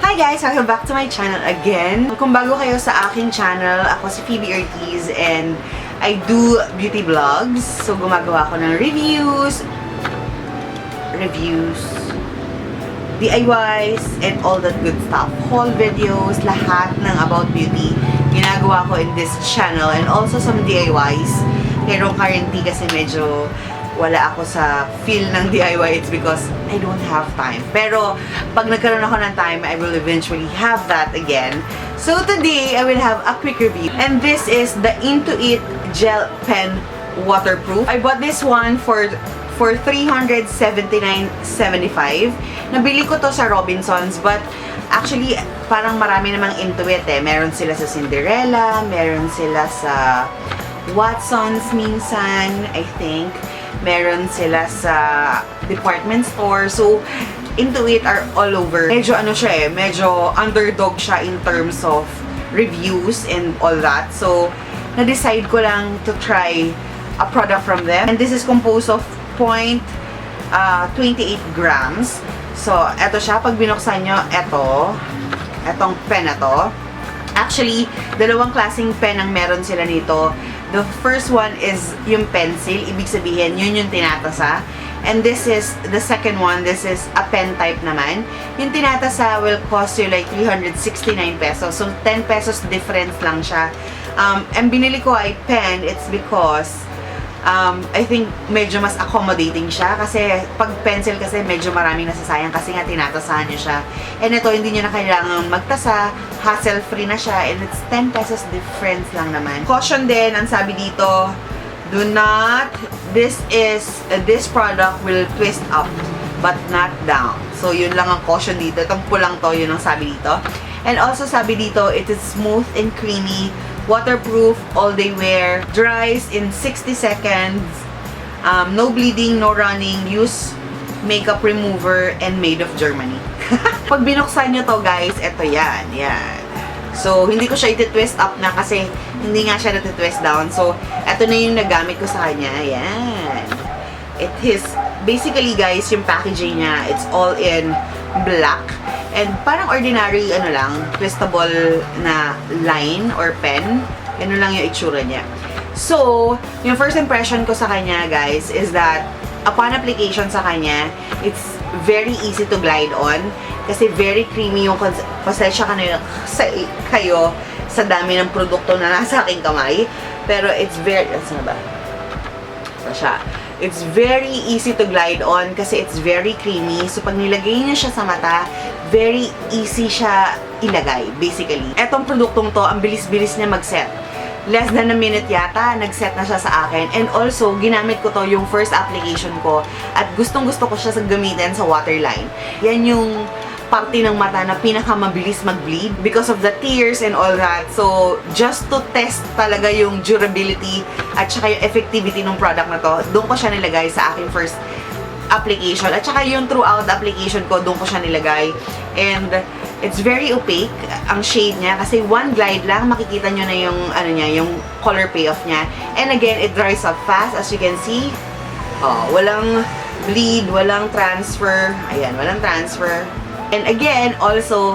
Hi guys! Welcome back to my channel again. Kung bago kayo sa aking channel, ako si Phoebe Ortiz and I do beauty vlogs. So gumagawa ako ng reviews, DIYs, and all that good stuff. Haul videos, lahat ng about beauty ginagawa ko in this channel, and also some DIYs. Pero currently kasi medyo wala ako sa feel ng DIY. It's because I don't have time. Pero pag nagkaroon ako ng time, I will eventually have that again. So today, I will have a quick review. And this is the Intuit Gel Pen Waterproof. I bought this one for $379.75. Nabili ko to sa Robinsons, but actually, parang marami namang Intuit eh. Meron sila sa Cinderella, meron sila sa Watsons minsan, I think. Meron sila sa department store. So, Intuit are all over. Medyo ano siya eh, medyo underdog siya in terms of reviews and all that. So, na-decide ko lang to try a product from them. And this is composed of 0.28 grams. So, eto siya. Pag binuksan nyo, etong pen na to. Actually, dalawang klaseng pen ang meron sila nito. The first one is yung pencil. Ibig sabihin, yun yung tinatasa. And this is, the second one, this is a pen type naman. Yung tinatasa will cost you like 369 pesos. So, 10 pesos difference lang siya. And binili ko ay pen, it's because I think medyo mas accommodating siya. Kasi pag pencil kasi medyo maraming nasasayang kasi nga tinatasahan niyo siya. And ito, hindi niyo na kailangan magtasa. Hassle-free na siya. And it's 10 pesos difference lang naman. Caution din, ang sabi dito, do not, this product will twist up but not down. So, yun lang ang caution dito. Itong pulang to, yun ang sabi dito. And also sabi dito, it is smooth and creamy, waterproof, all-day wear, dries in 60 seconds, no bleeding, no running, use makeup remover, and made of Germany. Pag binuksan nyo to guys, eto yan. So, hindi ko siya iti-twist up na kasi hindi nga siya nati-twist down. So, eto na yung nagamit ko sa kanya. Ayan. It is, basically guys, yung packaging niya, it's all in black. And parang ordinary, ano lang, twistable na line or pen. Ano lang yung itsura niya. So, yung first impression ko sa kanya, guys, is that upon application sa kanya, it's very easy to glide on. Kasi very creamy yung pasensya kayo sa dami ng produkto na nasa aking kamay. Pero it's very, ano ba? Ito siya. It's very easy to glide on kasi it's very creamy. So, pag nilagay niyo siya sa mata, very easy siya ilagay, basically. Etong produktong to, ang bilis-bilis niya mag-set. Less than a minute yata, nag-set na siya sa akin. And also, ginamit ko to yung first application ko at gustong-gusto ko siya sa gamitin sa waterline. Yan yung parte ng mata na pinakamabilis mag-bleed because of the tears and all that. So, just to test talaga yung durability at saka yung effectivity ng product na to, doon ko siya nilagay sa aking first application. At saka yung throughout application ko, doon ko siya nilagay. And it's very opaque, ang shade niya. Kasi one glide lang, makikita nyo na yung, ano niya, yung color payoff niya. And again, it dries up fast, as you can see. Oh, walang bleed, walang transfer. Ayan, walang transfer. And again, also,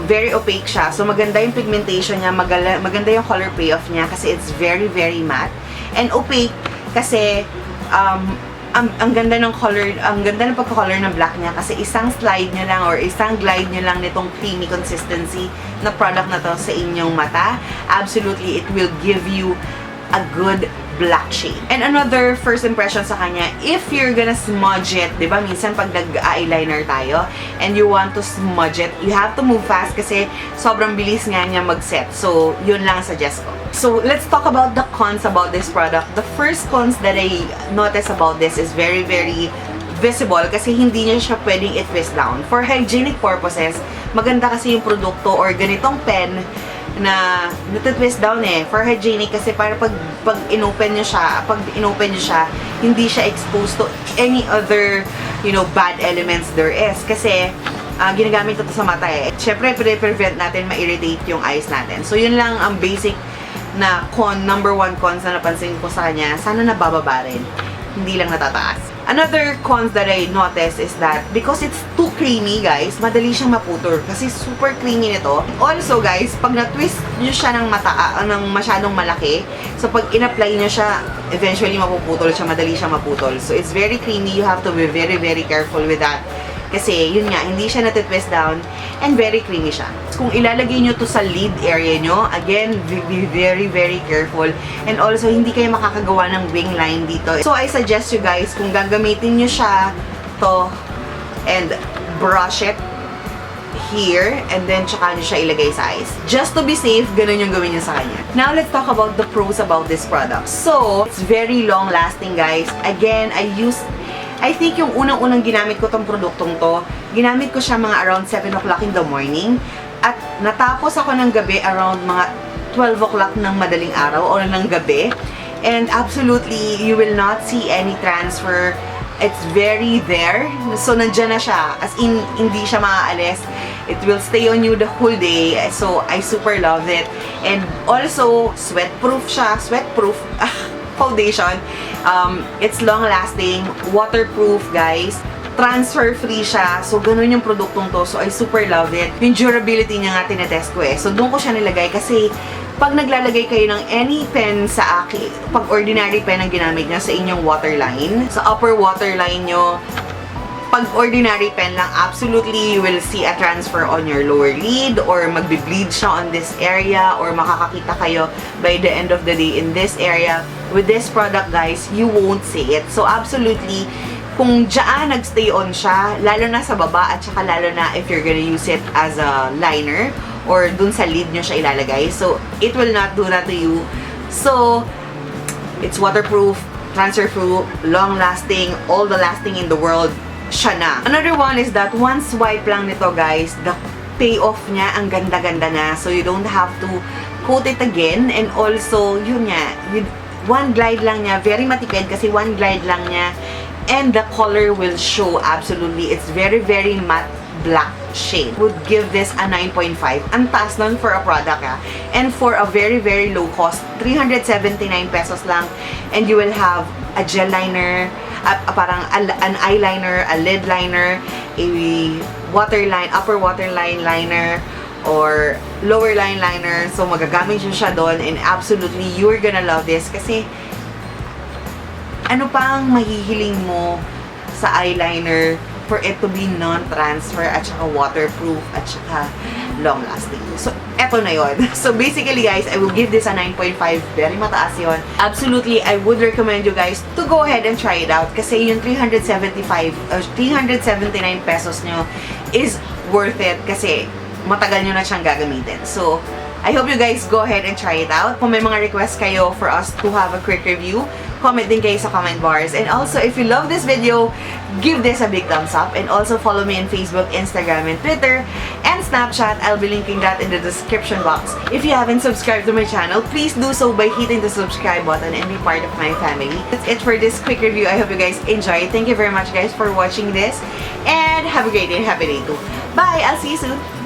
very opaque siya. So, maganda yung pigmentation niya, maganda yung color payoff niya kasi it's very, very matte. And opaque kasi, ang ganda ng color, ang ganda ng pagka-color ng black niya kasi isang slide nyo lang or isang glide nyo lang nitong creamy consistency na product na to sa inyong mata. Absolutely, it will give you a good black shade. And another first impression sa kanya, if you're gonna smudge it, di ba, minsan pag nag-eyeliner tayo and you want to smudge it, you have to move fast kasi sobrang bilis nga niya mag-set. So, yun lang suggest ko. So, let's talk about the cons about this product. The first cons that I notice about this is very, very visible kasi hindi niya siya pwedeng i-twist down. For hygienic purposes, maganda kasi yung produkto or ganitong pen na natitwist down eh. For hygienic kasi para pag inopen nyo siya, hindi siya exposed to any other, you know, bad elements there is. Kasi, ginagamit ito sa mata eh. Siyempre, prevent natin ma-irritate yung eyes natin. So, yun lang ang basic na number one cons na napansin ko sa kanya. Sana nabababa rin. Hindi lang natataas. Another cons that I noticed is that because it's too creamy, guys. Madali siyang maputol kasi super creamy nito. Also, guys, pag na-twist nyo siya ng masyadong malaki, so pag in-apply nyo siya, eventually mapuputol siya, madali siyang maputol. So, it's very creamy. You have to be very, very careful with that. Kasi, yun nga, hindi siya natitwist down and very creamy siya. Kung ilalagay nyo to sa lid area nyo, again, be very, very careful. And also, hindi kayo makakagawa ng wing line dito. So, I suggest you guys, kung gagamitin nyo siya to and brush it here, and then tsaka nyo siya ilagay sa ice. Just to be safe, ganun yung gawin nyo sa kanya. Now, let's talk about the pros about this product. So, it's very long-lasting, guys. Again, I think yung unang-unang ginamit ko tong produktong to, ginamit ko siya mga around 7 o'clock in the morning. At natapos ako ng gabi around mga 12 o'clock ng madaling araw o ng gabi. And absolutely, you will not see any transfer. It's very there. So, nandyan na siya. As in, hindi siya maaalis. It will stay on you the whole day. So, I super love it. And also, sweat-proof siya. Sweat-proof foundation. It's long-lasting. Waterproof, guys. Transfer-free siya. So, ganun yung produktong to. So, I super love it. Yung durability niya nga tinetest ko eh. So, doon ko siya nilagay kasi pag naglalagay kayo ng any pen sa akin, pag ordinary pen ang ginamit niya sa inyong waterline, sa upper waterline nyo, pag ordinary pen lang, absolutely you will see a transfer on your lower lid or magbe-bleed siya on this area or makakakita kayo by the end of the day in this area. With this product, guys, you won't see it. So, absolutely, kung dyan nagstay on siya, lalo na sa baba at saka lalo na if you're gonna use it as a liner or dun sa lid nyo siya ilalagay. So, it will not do that to you. So, it's waterproof, transfer-proof, long-lasting, all the lasting in the world, siya na. Another one is that one swipe lang nito, guys, the payoff niya, ang ganda-ganda na. So, you don't have to coat it again. And also, yun nga, one glide lang niya, very matipid kasi one glide lang niya. And the color will show absolutely. It's very, very matte black shade. Would give this a 9.5. Ang taas nun for a product, ah. And for a very, very low cost, 379 pesos lang. And you will have a gel liner, parang an eyeliner, a lid liner, a waterline, upper waterline liner, or lower line liner. So, magagamit nyo siya doon and absolutely, you're gonna love this kasi ano pang mahihiling mo sa eyeliner for it to be non-transfer at saka waterproof at saka long-lasting. So, eto na yun. So, basically, guys, I will give this a 9.5. Very mataas yun. Absolutely, I would recommend you guys to go ahead and try it out kasi yung 379 pesos nyo is worth it kasi matagal nyo na siyang gagamitin. So, I hope you guys go ahead and try it out. Kung may mga requests kayo for us to have a quick review, comment din kayo sa comment bars. And also, if you love this video, give this a big thumbs up. And also, follow me on Facebook, Instagram, and Twitter, and Snapchat. I'll be linking that in the description box. If you haven't subscribed to my channel, please do so by hitting the subscribe button and be part of my family. That's it for this quick review. I hope you guys enjoy. Thank you very much, guys, for watching this. And have a great day and happy day too. Bye! I'll see you soon!